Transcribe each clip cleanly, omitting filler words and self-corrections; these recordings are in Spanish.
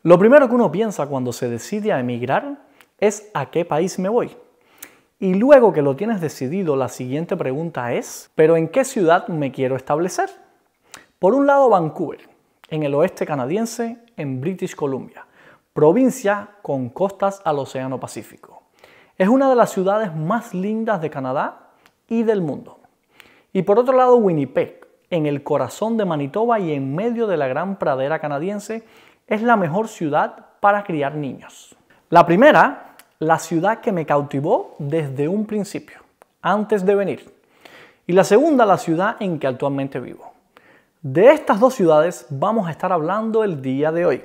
Lo primero que uno piensa cuando se decide a emigrar es ¿a qué país me voy? Y luego que lo tienes decidido, la siguiente pregunta es ¿pero en qué ciudad me quiero establecer? Por un lado, Vancouver, en el oeste canadiense, en British Columbia, provincia con costas al Océano Pacífico. Es una de las ciudades más lindas de Canadá y del mundo. Y por otro lado, Winnipeg, en el corazón de Manitoba y en medio de la gran pradera canadiense, es la mejor ciudad para criar niños. La primera, la ciudad que me cautivó desde un principio, antes de venir. Y la segunda, la ciudad en que actualmente vivo. De estas dos ciudades vamos a estar hablando el día de hoy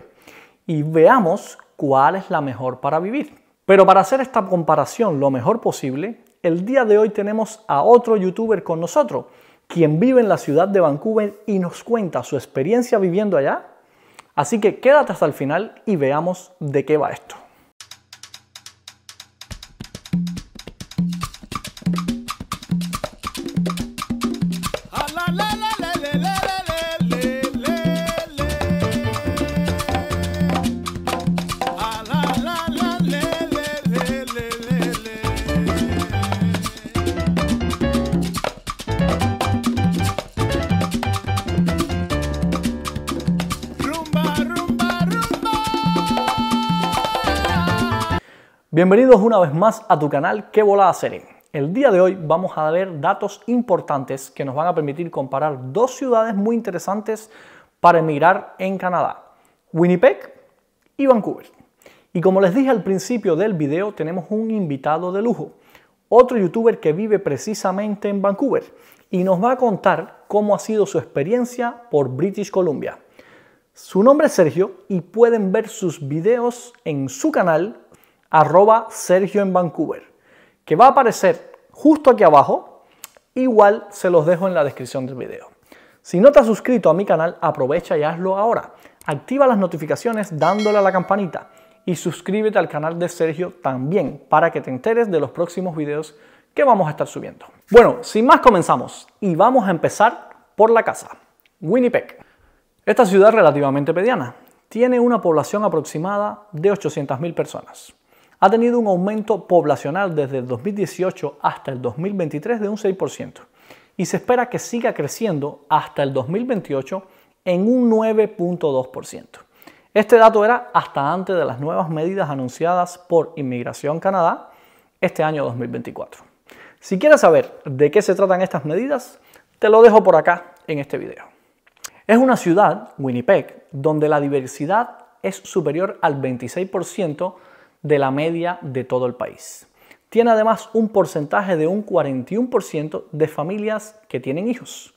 y veamos cuál es la mejor para vivir. Pero para hacer esta comparación lo mejor posible, el día de hoy tenemos a otro youtuber con nosotros, quien vive en la ciudad de Vancouver y nos cuenta su experiencia viviendo allá. Así que quédate hasta el final y veamos de qué va esto. Bienvenidos una vez más a tu canal ¿Qué volada serie? El día de hoy vamos a ver datos importantes que nos van a permitir comparar dos ciudades muy interesantes para emigrar en Canadá, Winnipeg y Vancouver. Y como les dije al principio del video, tenemos un invitado de lujo, otro youtuber que vive precisamente en Vancouver y nos va a contar cómo ha sido su experiencia por British Columbia. Su nombre es Sergio y pueden ver sus videos en su canal @Sergio en Vancouver, que va a aparecer justo aquí abajo. Igual se los dejo en la descripción del video. Si no te has suscrito a mi canal, aprovecha y hazlo ahora. Activa las notificaciones dándole a la campanita y suscríbete al canal de Sergio también para que te enteres de los próximos videos que vamos a estar subiendo. Bueno, sin más comenzamos y vamos a empezar por la casa, Winnipeg. Esta ciudad es relativamente mediana. Tiene una población aproximada de 800.000 personas. Ha tenido un aumento poblacional desde el 2018 hasta el 2023 de un 6% y se espera que siga creciendo hasta el 2028 en un 9.2%. Este dato era hasta antes de las nuevas medidas anunciadas por Inmigración Canadá este año 2024. Si quieres saber de qué se tratan estas medidas, te lo dejo por acá en este video. Es una ciudad, Winnipeg, donde la diversidad es superior al 26% de la media de todo el país. Tiene además un porcentaje de un 41% de familias que tienen hijos.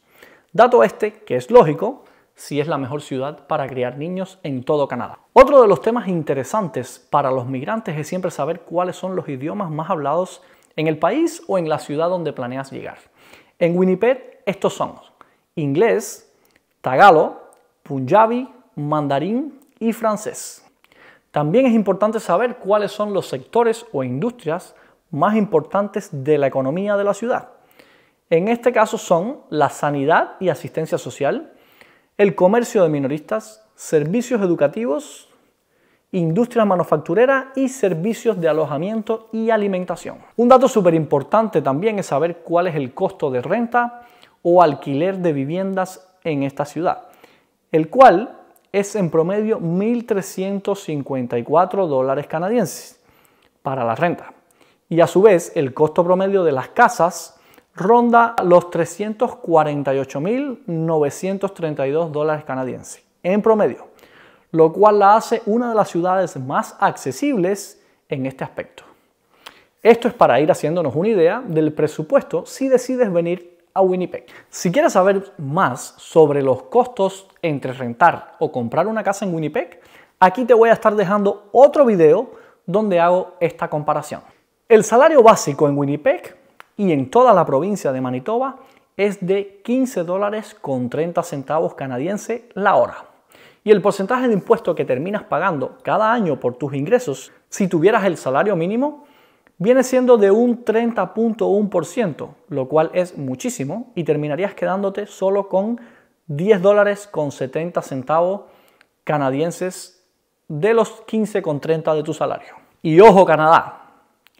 Dato este que es lógico si es la mejor ciudad para criar niños en todo Canadá. Otro de los temas interesantes para los migrantes es siempre saber cuáles son los idiomas más hablados en el país o en la ciudad donde planeas llegar. En Winnipeg estos son inglés, tagalo, punjabi, mandarín y francés. También es importante saber cuáles son los sectores o industrias más importantes de la economía de la ciudad. En este caso son la sanidad y asistencia social, el comercio de minoristas, servicios educativos, industria manufacturera y servicios de alojamiento y alimentación. Un dato súper importante también es saber cuál es el costo de renta o alquiler de viviendas en esta ciudad, el cual es en promedio $1.354 canadienses para la renta. Y a su vez, el costo promedio de las casas ronda los $348.932 canadienses en promedio, lo cual la hace una de las ciudades más accesibles en este aspecto. Esto es para ir haciéndonos una idea del presupuesto si decides venir a Winnipeg. Si quieres saber más sobre los costos entre rentar o comprar una casa en Winnipeg, aquí te voy a estar dejando otro video donde hago esta comparación. El salario básico en Winnipeg y en toda la provincia de Manitoba es de $15.30 canadienses la hora. Y el porcentaje de impuesto que terminas pagando cada año por tus ingresos, si tuvieras el salario mínimo, viene siendo de un 30.1%, lo cual es muchísimo y terminarías quedándote solo con $10.70 canadienses de los 15,30 de tu salario. Y ojo, Canadá,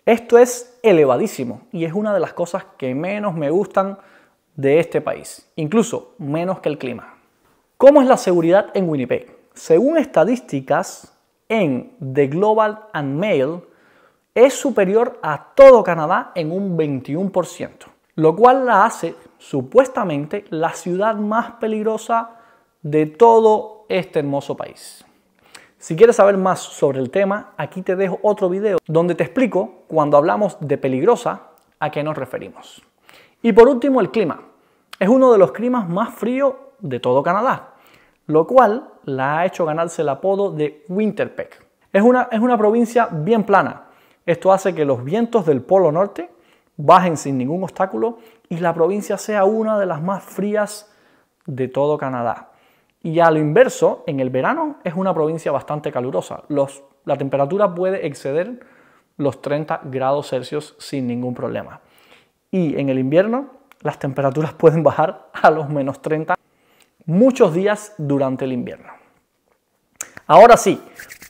esto es elevadísimo y es una de las cosas que menos me gustan de este país, incluso menos que el clima. ¿Cómo es la seguridad en Winnipeg? Según estadísticas en The Global and Mail, es superior a todo Canadá en un 21%, lo cual la hace supuestamente la ciudad más peligrosa de todo este hermoso país. Si quieres saber más sobre el tema, aquí te dejo otro video donde te explico cuando hablamos de peligrosa a qué nos referimos. Y por último, el clima. Es uno de los climas más fríos de todo Canadá, lo cual la ha hecho ganarse el apodo de Winterpeg. Es una provincia bien plana. Esto hace que los vientos del Polo Norte bajen sin ningún obstáculo y la provincia sea una de las más frías de todo Canadá. Y a lo inverso, en el verano es una provincia bastante calurosa. La temperatura puede exceder los 30 grados Celsius sin ningún problema. Y en el invierno las temperaturas pueden bajar a los menos 30 muchos días durante el invierno. Ahora sí,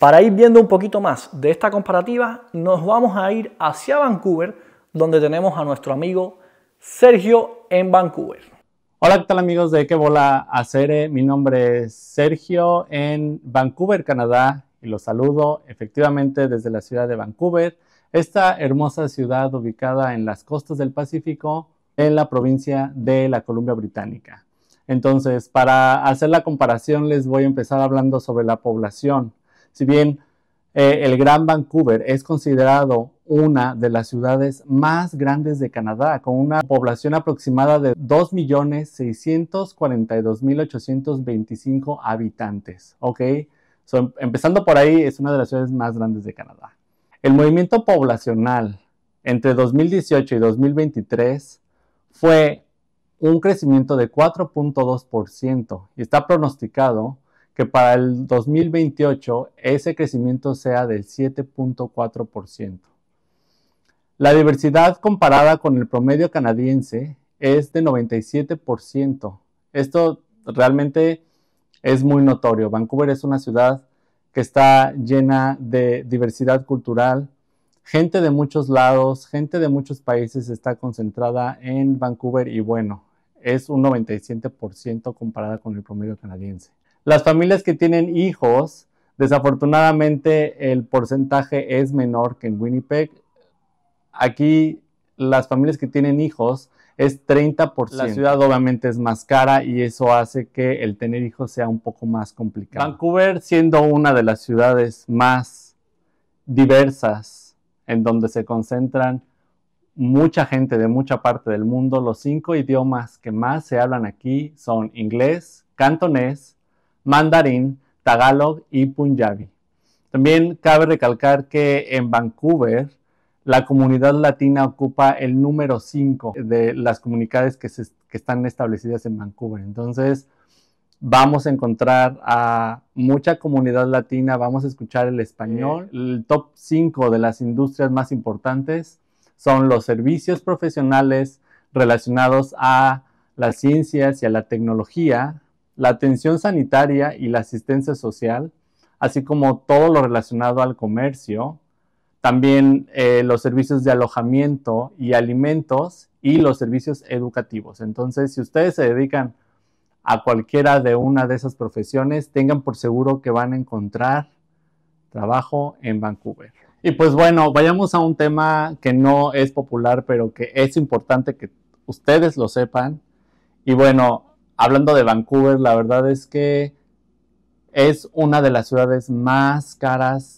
para ir viendo un poquito más de esta comparativa, nos vamos a ir hacia Vancouver, donde tenemos a nuestro amigo Sergio en Vancouver. Hola, ¿qué tal amigos de ¿Qué bola hacer? Mi nombre es Sergio en Vancouver, Canadá, y los saludo efectivamente desde la ciudad de Vancouver, esta hermosa ciudad ubicada en las costas del Pacífico, en la provincia de la Columbia Británica. Entonces, para hacer la comparación, les voy a empezar hablando sobre la población. Si bien el Gran Vancouver es considerado una de las ciudades más grandes de Canadá, con una población aproximada de 2.642.825 habitantes. ¿Ok? Empezando por ahí, es una de las ciudades más grandes de Canadá. El movimiento poblacional entre 2018 y 2023 fue un crecimiento de 4.2% y está pronosticado que para el 2028 ese crecimiento sea del 7.4%. La diversidad comparada con el promedio canadiense es de 97%. Esto realmente es muy notorio. Vancouver es una ciudad que está llena de diversidad cultural. Gente de muchos lados, gente de muchos países está concentrada en Vancouver y bueno, es un 97% comparada con el promedio canadiense. Las familias que tienen hijos, desafortunadamente el porcentaje es menor que en Winnipeg. Aquí las familias que tienen hijos es 30%. La ciudad obviamente es más cara y eso hace que el tener hijos sea un poco más complicado. Vancouver, siendo una de las ciudades más diversas en donde se concentran mucha gente de mucha parte del mundo, los 5 idiomas que más se hablan aquí son inglés, cantonés, mandarín, tagalog y punjabi. También cabe recalcar que en Vancouver la comunidad latina ocupa el número 5 de las comunidades que están establecidas en Vancouver. Entonces vamos a encontrar a mucha comunidad latina, vamos a escuchar el español. El top 5 de las industrias más importantes son los servicios profesionales relacionados a las ciencias y a la tecnología, la atención sanitaria y la asistencia social, así como todo lo relacionado al comercio, también los servicios de alojamiento y alimentos y los servicios educativos. Entonces, si ustedes se dedican a cualquiera de una de esas profesiones, tengan por seguro que van a encontrar trabajo en Vancouver. Y pues bueno, vayamos a un tema que no es popular, pero que es importante que ustedes lo sepan. Y bueno, hablando de Vancouver, la verdad es que es una de las ciudades más caras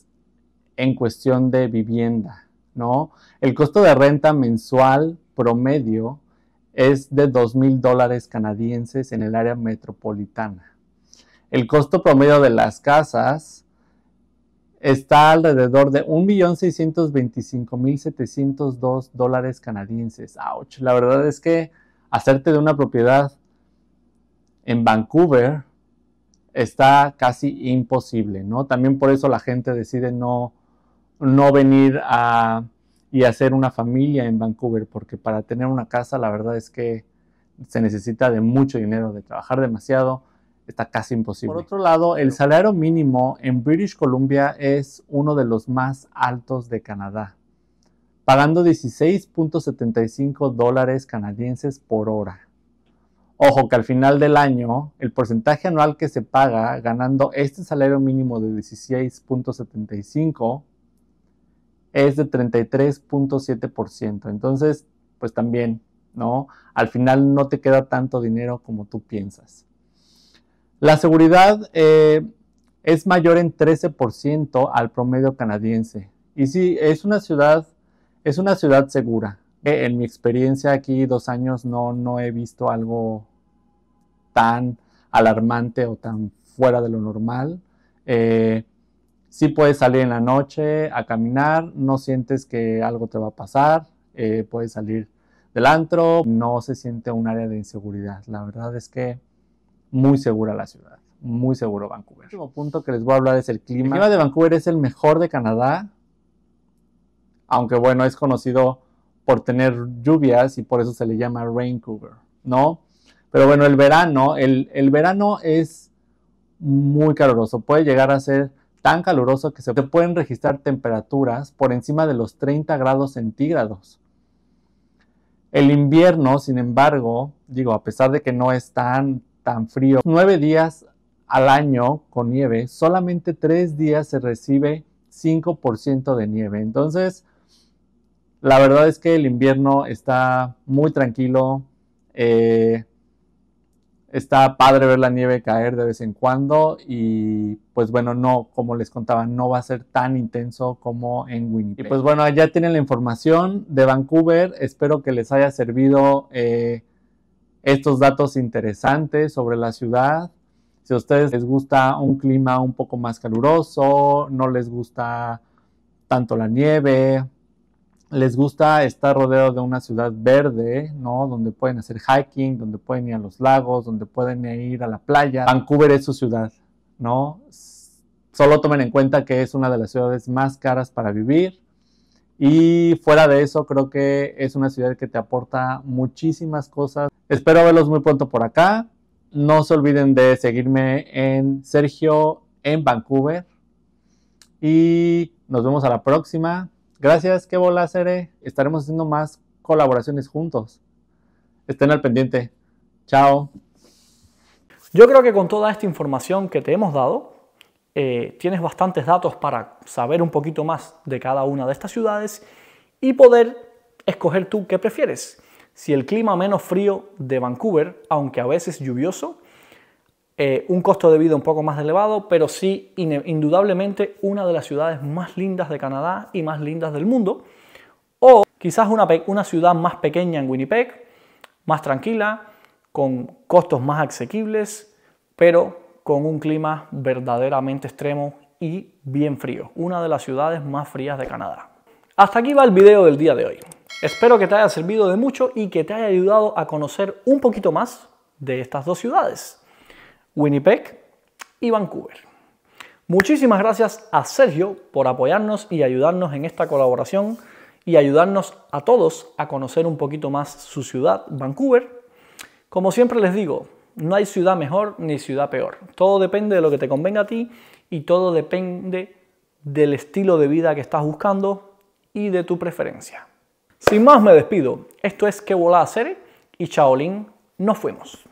en cuestión de vivienda, ¿no? El costo de renta mensual promedio es de $2,000 canadienses en el área metropolitana. El costo promedio de las casas está alrededor de $1,625,702 canadienses. ¡Auch! La verdad es que hacerte de una propiedad en Vancouver está casi imposible, ¿no? También por eso la gente decide no venir y hacer una familia en Vancouver, porque para tener una casa la verdad es que se necesita de mucho dinero, de trabajar demasiado, está casi imposible. Por otro lado, el salario mínimo en British Columbia es uno de los más altos de Canadá, pagando 16.75 dólares canadienses por hora. Ojo que al final del año, el porcentaje anual que se paga ganando este salario mínimo de 16.75 es de 33.7%. Entonces, pues también, ¿no? Al final no te queda tanto dinero como tú piensas. La seguridad es mayor en 13% al promedio canadiense. Y sí, es una ciudad segura. En mi experiencia aquí 2 años no he visto algo tan alarmante o tan fuera de lo normal. Sí puedes salir en la noche a caminar, no sientes que algo te va a pasar, puedes salir del antro, no se siente un área de inseguridad. La verdad es que muy segura la ciudad, muy seguro Vancouver. El último punto que les voy a hablar es el clima. El clima de Vancouver es el mejor de Canadá, aunque bueno, es conocido por tener lluvias y por eso se le llama Raincouver, ¿no? Pero bueno, el verano es muy caluroso, puede llegar a ser tan caluroso que se pueden registrar temperaturas por encima de los 30 grados centígrados. El invierno, sin embargo, a pesar de que no es tan frío, 9 días al año con nieve, solamente 3 días se recibe 5% de nieve. Entonces, la verdad es que el invierno está muy tranquilo. Está padre ver la nieve caer de vez en cuando y pues bueno, no, como les contaba, no va a ser tan intenso como en Winnipeg. Y pues bueno, ya tienen la información de Vancouver. Espero que les haya servido estos datos interesantes sobre la ciudad. Si a ustedes les gusta un clima un poco más caluroso, no les gusta tanto la nieve, les gusta estar rodeado de una ciudad verde, ¿no? Donde pueden hacer hiking, donde pueden ir a los lagos, donde pueden ir a la playa. Vancouver es su ciudad, ¿no? Solo tomen en cuenta que es una de las ciudades más caras para vivir. Y fuera de eso, creo que es una ciudad que te aporta muchísimas cosas. Espero verlos muy pronto por acá. No se olviden de seguirme en Sergio en Vancouver. Y nos vemos a la próxima. Gracias, qué bola, Cere. Estaremos haciendo más colaboraciones juntos. Estén al pendiente. Chao. Yo creo que con toda esta información que te hemos dado, tienes bastantes datos para saber un poquito más de cada una de estas ciudades y poder escoger tú qué prefieres. Si el clima menos frío de Vancouver, aunque a veces lluvioso, un costo de vida un poco más elevado, pero sí indudablemente una de las ciudades más lindas de Canadá y más lindas del mundo, o quizás una ciudad más pequeña en Winnipeg, más tranquila, con costos más asequibles, pero con un clima verdaderamente extremo y bien frío, una de las ciudades más frías de Canadá. Hasta aquí va el video del día de hoy. Espero que te haya servido de mucho y que te haya ayudado a conocer un poquito más de estas dos ciudades, Winnipeg y Vancouver. Muchísimas gracias a Sergio por apoyarnos y ayudarnos en esta colaboración y ayudarnos a todos a conocer un poquito más su ciudad, Vancouver. Como siempre les digo, no hay ciudad mejor ni ciudad peor. Todo depende de lo que te convenga a ti y todo depende del estilo de vida que estás buscando y de tu preferencia. Sin más me despido. Esto es Que Volá Cere y Shaolin, nos fuimos.